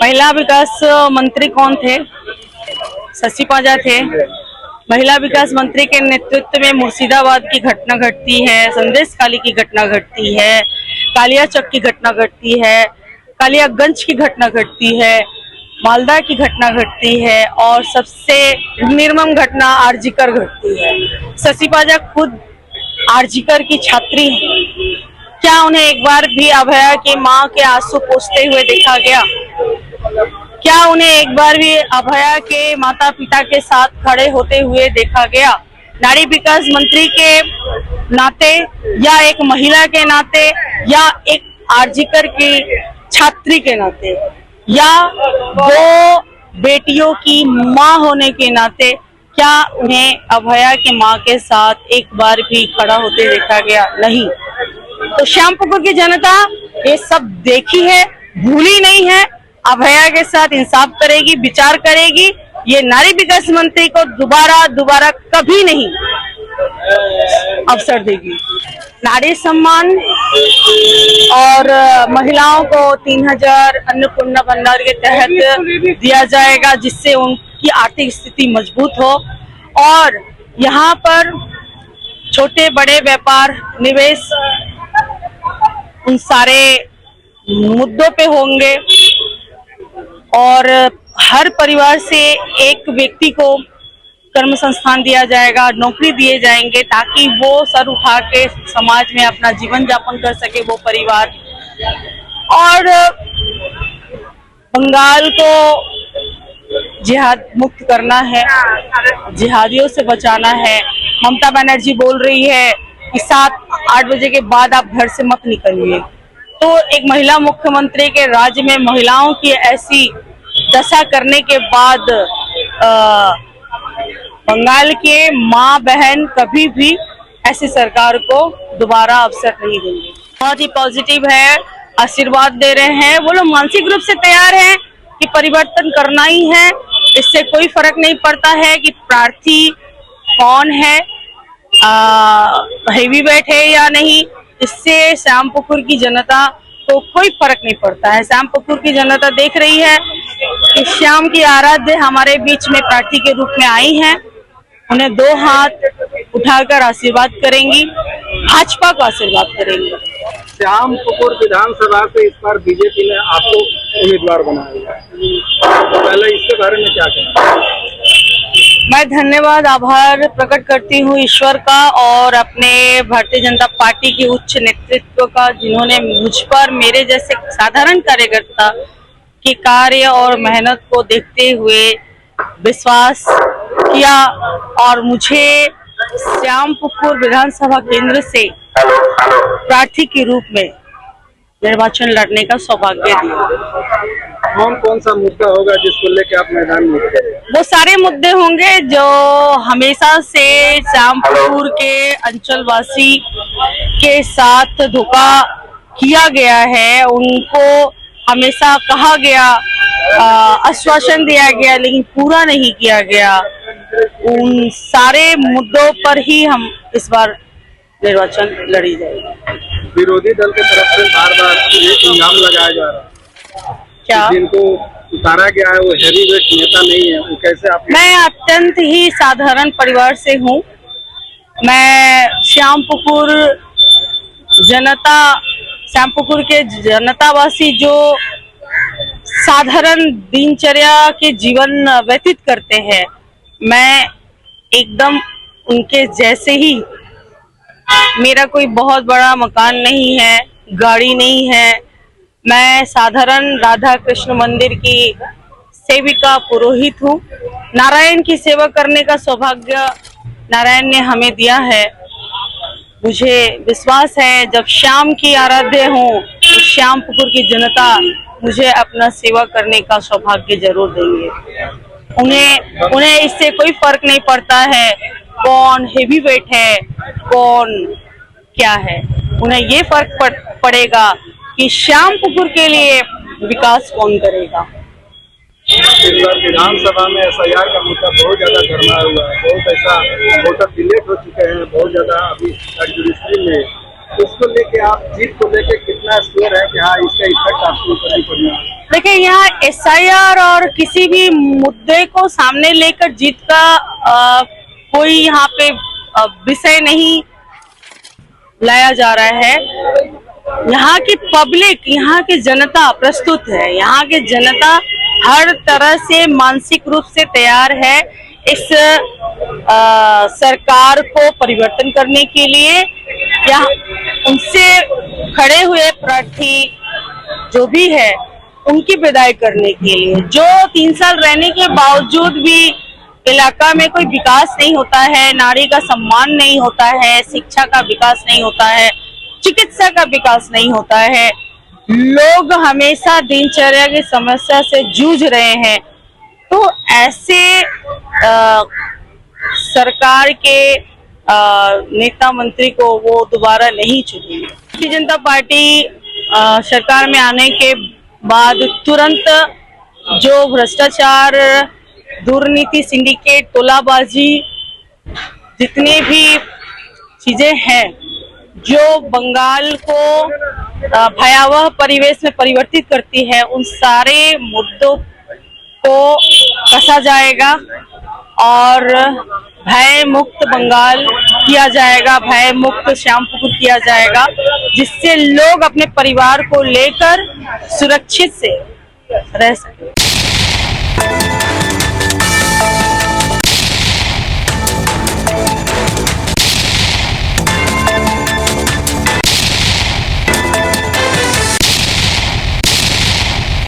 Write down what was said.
महिला विकास मंत्री कौन थे? शशि पाजा थे। महिला विकास मंत्री के नेतृत्व में मुर्शिदाबाद की घटना घटती है, संदेश खाली की घटना घटती है, कालियाचक की घटना घटती है, कालियागंज की घटना घटती है, मालदा की घटना घटती है और सबसे निर्मम घटना आरजीकर घटती है। शशि पाजा खुद आरजीकर की छात्री हैं। क्या उन्हें एक बार भी अभया की मां के आंसू पोंछते हुए देखा गया? क्या उन्हें एक बार भी अभया के माता पिता के साथ खड़े होते हुए देखा गया? नारी विकास मंत्री के नाते या एक महिला के नाते या एक आरजीकर की छात्री के नाते या दो बेटियों की मां होने के नाते क्या उन्हें अभया की मां के साथ एक बार भी खड़ा होते देखा गया? नहीं। तो श्यामपुकुर की जनता ये सब देखी है, भूली नहीं है। अभया के साथ इंसाफ करेगी, विचार करेगी। ये नारी विकास मंत्री को दोबारा कभी नहीं अवसर देगी। नारी सम्मान और महिलाओं को 3000 अन्नपूर्णा भंडार के तहत दिया जाएगा, जिससे उनकी आर्थिक स्थिति मजबूत हो और यहाँ पर छोटे बड़े व्यापार निवेश उन सारे मुद्दों पे होंगे और हर परिवार से एक व्यक्ति को कर्म संस्थान दिया जाएगा, नौकरी दिए जाएंगे ताकि वो सर उठा के समाज में अपना जीवन यापन कर सके वो परिवार। और बंगाल को जिहाद मुक्त करना है, जिहादियों से बचाना है। ममता बनर्जी बोल रही है कि 7-8 बजे के बाद आप घर से मत निकलिए। तो एक महिला मुख्यमंत्री के राज्य में महिलाओं की ऐसी दशा करने के बाद बंगाल के माँ बहन कभी भी ऐसी सरकार को दोबारा अवसर नहीं देंगे। बहुत ही पॉजिटिव है, आशीर्वाद दे रहे हैं। वो लोग मानसिक रूप से तैयार हैं कि परिवर्तन करना ही है। इससे कोई फर्क नहीं पड़ता है कि प्रार्थी कौन है, हेवी वेट है या नहीं। इससे श्यामपुकुर की जनता को कोई फर्क नहीं पड़ता है। श्यामपुकुर की जनता देख रही है कि श्याम की आराध्य हमारे बीच में प्रार्थी के रूप में आई हैं। उन्हें 2 हाथ उठाकर आशीर्वाद करेंगी, भाजपा को आशीर्वाद करेंगी। श्यामपुकुर विधानसभा से इस बार बीजेपी ने आपको उम्मीदवार बनाया है, तो पहले इसके बारे में क्या कहना? मैं धन्यवाद आभार प्रकट करती हूँ ईश्वर का और अपने भारतीय जनता पार्टी के उच्च नेतृत्व का, जिन्होंने मुझ पर मेरे जैसे साधारण कार्यकर्ता के कार्य और मेहनत को देखते हुए विश्वास किया और मुझे श्यामपुकुर विधानसभा केंद्र से प्रार्थी के रूप में निर्वाचन लड़ने का सौभाग्य दिया। कौन सा मुद्दा होगा जिसको लेकर आप मैदान में उतरे? वो सारे मुद्दे होंगे जो हमेशा से श्यामपुकुर के अंचलवासी के साथ धोखा किया गया है। उनको हमेशा कहा गया, आश्वासन दिया गया, लेकिन पूरा नहीं किया गया। उन सारे मुद्दों पर ही हम इस बार निर्वाचन लड़ी जाएगी। विरोधी दल की तरफ से बार-बार ये इल्जाम लगाया जा रहा है क्या जिनको उतारा गया है वो हैवी वेट नेता नहीं है, वो कैसे आप? मैं अत्यंत ही साधारण परिवार से हूँ। मैं श्यामपुकुर के जनतावासी जो साधारण दिनचर्या के जीवन व्यतीत करते हैं, मैं एकदम उनके जैसे ही। मेरा कोई बहुत बड़ा मकान नहीं है, गाड़ी नहीं है। मैं साधारण राधा कृष्ण मंदिर की सेविका पुरोहित हूँ। नारायण की सेवा करने का सौभाग्य नारायण ने हमें दिया है। मुझे विश्वास है जब श्याम की आराध्य हूँ तो श्यामपुकुर की जनता मुझे अपना सेवा करने का सौभाग्य जरूर देंगे। उन्हें इससे कोई फर्क नहीं पड़ता है कौन हेवी वेट है, कौन क्या है। उन्हें ये फर्क पड़ेगा कि श्यामपुकुर के लिए विकास कौन करेगा। इस बार विधानसभा में एफआईआर का मुद्दा बहुत ज्यादा गरमा हुआ है, बहुत ऐसा वोटर डिलेट हो चुके हैं, बहुत ज्यादा अभी जुडिशरी में। उसको लेके आप जीत को लेके कितना श्योर है कि हाँ इसका इफेक्ट आपको ऊपर नहीं पड़ना? देखिए, यहाँ एसआईआर और किसी भी मुद्दे को सामने लेकर जीत का कोई यहाँ पे विषय नहीं लाया जा रहा है। यहाँ की पब्लिक, यहाँ की जनता प्रस्तुत है। यहाँ की जनता हर तरह से मानसिक रूप से तैयार है इस सरकार को परिवर्तन करने के लिए, या उनसे खड़े हुए प्रार्थी जो भी है उनकी विदाई करने के लिए। जो 3 साल रहने के बावजूद भी इलाका में कोई विकास नहीं होता है, नारी का सम्मान नहीं होता है, शिक्षा का विकास नहीं होता है, चिकित्सा का विकास नहीं होता है, लोग हमेशा दिनचर्या की समस्या से जूझ रहे हैं, तो ऐसे सरकार के नेता मंत्री को वो दोबारा नहीं चुनेंगे। भारतीय जनता पार्टी सरकार में आने के बाद तुरंत जो भ्रष्टाचार, दुर्नीति, सिंडिकेट, तोलाबाजी, जितने भी चीजें हैं जो बंगाल को भयावह परिवेश में परिवर्तित करती है, उन सारे मुद्दों को कसा जाएगा और भय मुक्त बंगाल किया जाएगा, भय मुक्त श्यामपुकुर किया जाएगा, जिससे लोग अपने परिवार को लेकर सुरक्षित से रह सकें।